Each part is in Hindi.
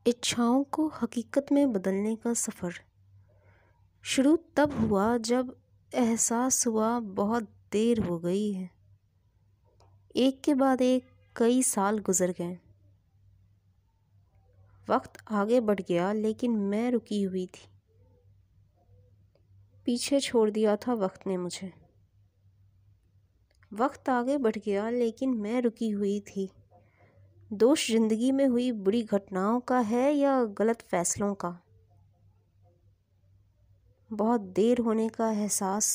इच्छाओं को हकीकत में बदलने का सफ़र शुरू तब हुआ जब एहसास हुआ बहुत देर हो गई है। एक के बाद एक कई साल गुजर गए। वक्त आगे बढ़ गया लेकिन मैं रुकी हुई थी। पीछे छोड़ दिया था वक्त ने मुझे। वक्त आगे बढ़ गया लेकिन मैं रुकी हुई थी। दोष जिंदगी में हुई बुरी घटनाओं का है या गलत फैसलों का? बहुत देर होने का एहसास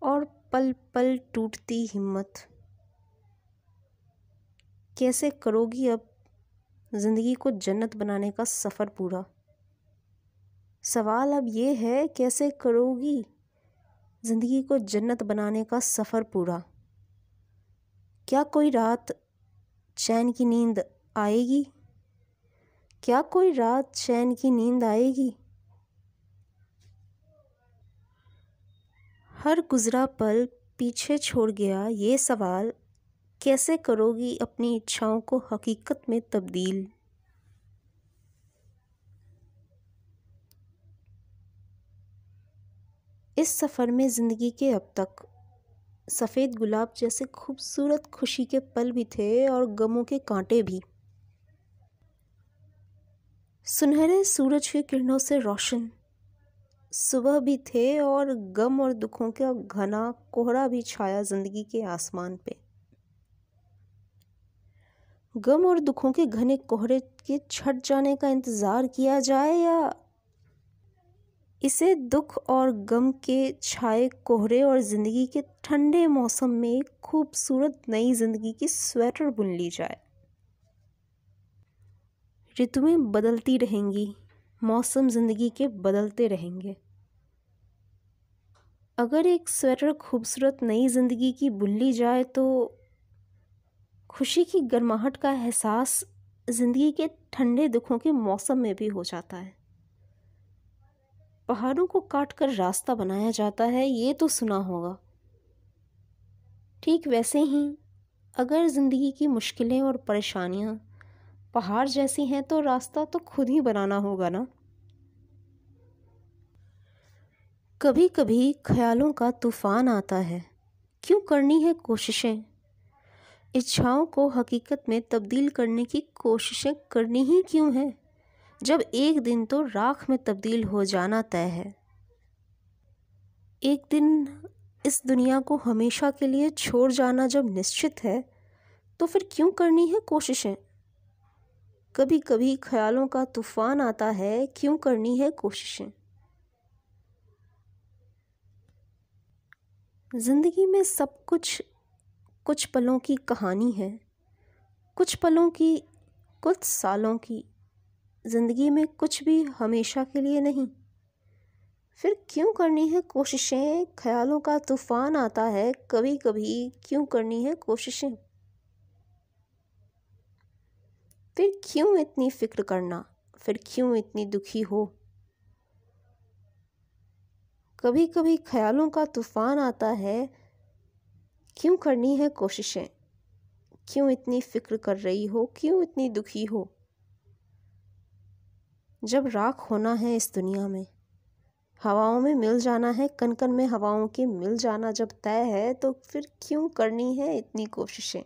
और पल पल टूटती हिम्मत। कैसे करोगी अब जिंदगी को जन्नत बनाने का सफ़र पूरा? सवाल अब ये है, कैसे करोगी जिंदगी को जन्नत बनाने का सफ़र पूरा? क्या कोई रात चैन की नींद आएगी? क्या कोई रात चैन की नींद आएगी? हर गुजरा पल पीछे छोड़ गया ये सवाल, कैसे करोगी अपनी इच्छाओं को हकीकत में तब्दील? इस सफ़र में ज़िंदगी के अब तक सफ़ेद गुलाब जैसे खूबसूरत खुशी के पल भी थे और गमों के कांटे भी। सुनहरे सूरज की किरणों से रोशन सुबह भी थे और गम और दुखों का घना कोहरा भी छाया जिंदगी के आसमान पे। गम और दुखों के घने कोहरे के छट जाने का इंतज़ार किया जाए या इसे दुख और गम के छाए कोहरे और ज़िंदगी के ठंडे मौसम में एक खूबसूरत नई ज़िंदगी की स्वेटर बुन ली जाए। ऋतुएं बदलती रहेंगी, मौसम ज़िंदगी के बदलते रहेंगे। अगर एक स्वेटर खूबसूरत नई ज़िंदगी की बुन ली जाए तो खुशी की गर्माहट का एहसास ज़िंदगी के ठंडे दुखों के मौसम में भी हो जाता है। पहाड़ों को काट कर रास्ता बनाया जाता है, ये तो सुना होगा। ठीक वैसे ही अगर ज़िंदगी की मुश्किलें और परेशानियां पहाड़ जैसी हैं तो रास्ता तो खुद ही बनाना होगा ना। कभी कभी ख्यालों का तूफान आता है, क्यों करनी है कोशिशें? इच्छाओं को हकीकत में तब्दील करने की कोशिशें करनी ही क्यों है, जब एक दिन तो राख में तब्दील हो जाना तय है। एक दिन इस दुनिया को हमेशा के लिए छोड़ जाना जब निश्चित है तो फिर क्यों करनी है कोशिशें? कभी कभी ख्यालों का तूफान आता है, क्यों करनी है कोशिशें? जिंदगी में सब कुछ पलों की कहानी है, कुछ पलों की, कुछ सालों की। जिंदगी में कुछ भी हमेशा के लिए नहीं, फिर क्यों करनी है कोशिशें? ख्यालों का तूफान आता है कभी कभी, क्यों करनी है कोशिशें? फिर क्यों इतनी फिक्र करना, फिर क्यों इतनी दुखी हो? कभी कभी ख्यालों का तूफान आता है, क्यों करनी है कोशिशें? क्यों इतनी फिक्र कर रही हो, क्यों इतनी दुखी हो? जब राख होना है इस दुनिया में, हवाओं में मिल जाना है, कण कण में हवाओं के मिल जाना जब तय है तो फिर क्यों करनी है इतनी कोशिशें?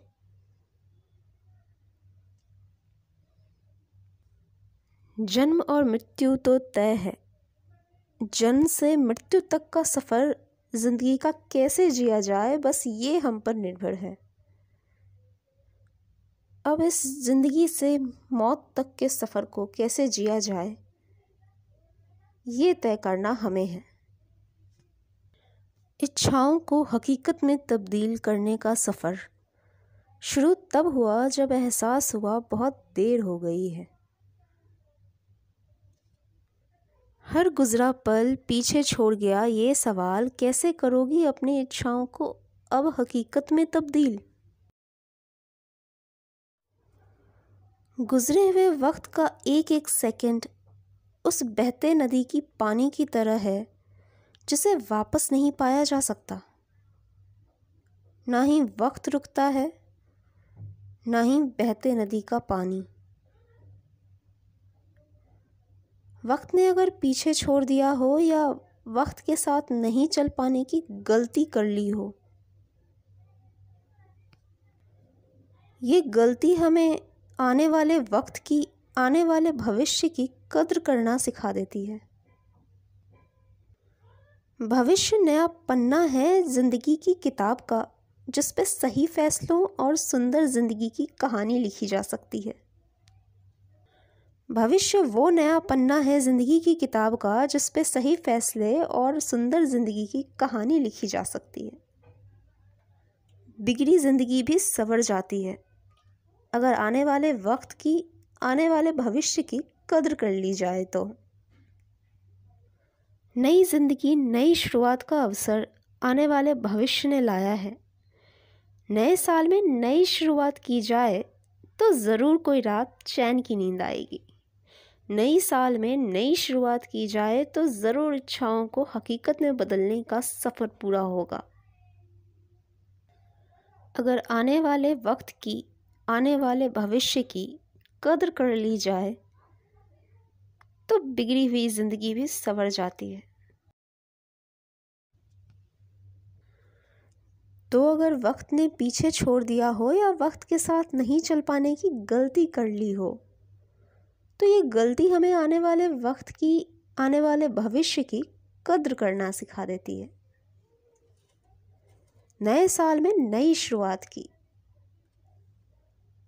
जन्म और मृत्यु तो तय है, जन्म से मृत्यु तक का सफ़र जिंदगी का कैसे जिया जाए बस ये हम पर निर्भर है। अब इस जिंदगी से मौत तक के सफ़र को कैसे जिया जाए ये तय करना हमें है। इच्छाओं को हकीकत में तब्दील करने का सफ़र शुरू तब हुआ जब एहसास हुआ बहुत देर हो गई है। हर गुजरा पल पीछे छोड़ गया ये सवाल, कैसे करोगी अपनी इच्छाओं को अब हकीकत में तब्दील? गुजरे हुए वक्त का एक एक सेकंड उस बहते नदी की पानी की तरह है जिसे वापस नहीं पाया जा सकता। ना ही वक्त रुकता है, ना ही बहते नदी का पानी। वक्त ने अगर पीछे छोड़ दिया हो या वक्त के साथ नहीं चल पाने की गलती कर ली हो, ये गलती हमें आने वाले वक्त की, आने वाले भविष्य की कद्र करना सिखा देती है। भविष्य नया पन्ना है जिंदगी की किताब का, जिस पे सही फैसलों और सुंदर जिंदगी की कहानी लिखी जा सकती है। भविष्य वो नया पन्ना है जिंदगी की किताब का, जिस पे सही फैसले और सुंदर जिंदगी की कहानी लिखी जा सकती है। बिगड़ी जिंदगी भी संवर जाती है अगर आने वाले वक्त की, आने वाले भविष्य की कद्र कर ली जाए तो। नई जिंदगी, नई शुरुआत का अवसर आने वाले भविष्य ने लाया है। नए साल में नई शुरुआत की जाए तो ज़रूर कोई रात चैन की नींद आएगी। नई साल में नई शुरुआत की जाए तो ज़रूर इच्छाओं को हकीकत में बदलने का सफ़र पूरा होगा। अगर आने वाले वक्त की, आने वाले भविष्य की कद्र कर ली जाए तो बिगड़ी हुई ज़िंदगी भी संवर जाती है। तो अगर वक्त ने पीछे छोड़ दिया हो या वक्त के साथ नहीं चल पाने की गलती कर ली हो, तो ये गलती हमें आने वाले वक्त की, आने वाले भविष्य की कद्र करना सिखा देती है। नए साल में नई शुरुआत की,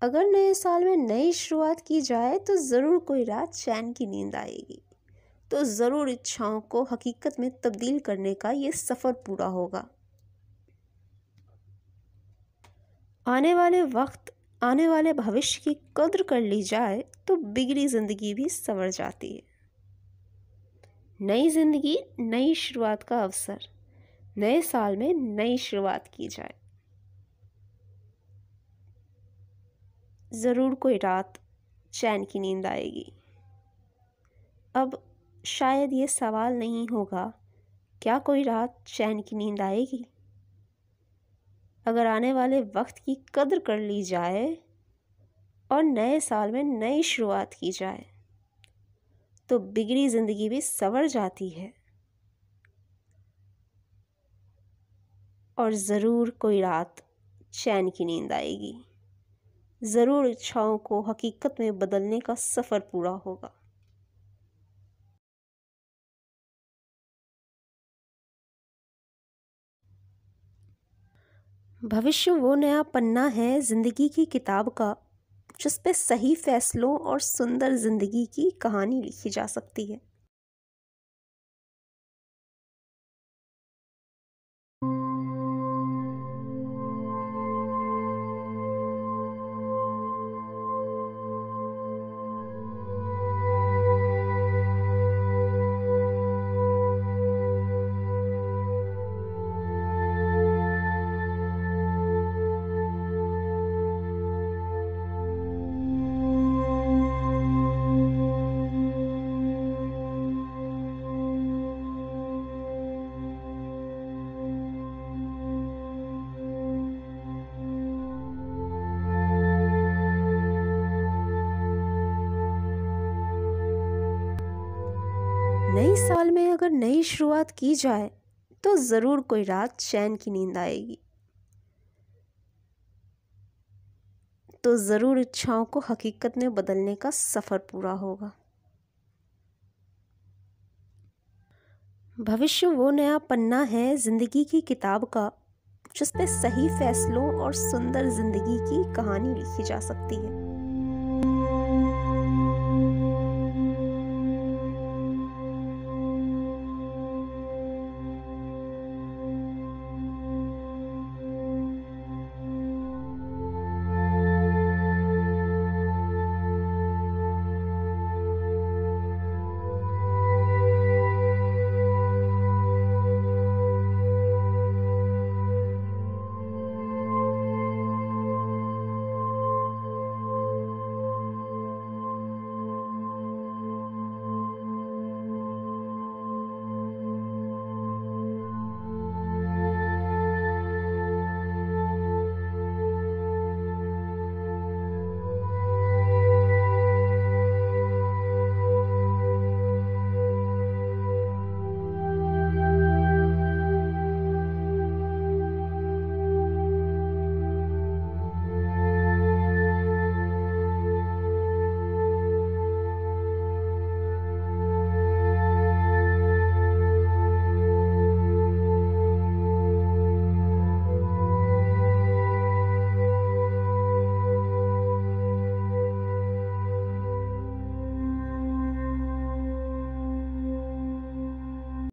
अगर नए साल में नई शुरुआत की जाए तो ज़रूर कोई रात चैन की नींद आएगी। तो ज़रूर इच्छाओं को हकीकत में तब्दील करने का ये सफ़र पूरा होगा। आने वाले वक्त, आने वाले भविष्य की कद्र कर ली जाए तो बिगड़ी ज़िंदगी भी संवर जाती है। नई ज़िंदगी, नई शुरुआत का अवसर, नए साल में नई शुरुआत की जाए। ज़रूर कोई रात चैन की नींद आएगी। अब शायद ये सवाल नहीं होगा, क्या कोई रात चैन की नींद आएगी? अगर आने वाले वक्त की कद्र कर ली जाए और नए साल में नई शुरुआत की जाए तो बिगड़ी ज़िंदगी भी संवर जाती है। और ज़रूर कोई रात चैन की नींद आएगी। ज़रूर इच्छाओं को हकीकत में बदलने का सफ़र पूरा होगा। भविष्य वो नया पन्ना है ज़िंदगी की किताब का, जिस पे सही फैसलों और सुंदर ज़िंदगी की कहानी लिखी जा सकती है। नई साल में अगर नई शुरुआत की जाए तो ज़रूर कोई रात चैन की नींद आएगी। तो ज़रूर इच्छाओं को हकीकत में बदलने का सफ़र पूरा होगा। भविष्य वो नया पन्ना है ज़िंदगी की किताब का, जिस पे सही फैसलों और सुंदर ज़िंदगी की कहानी लिखी जा सकती है।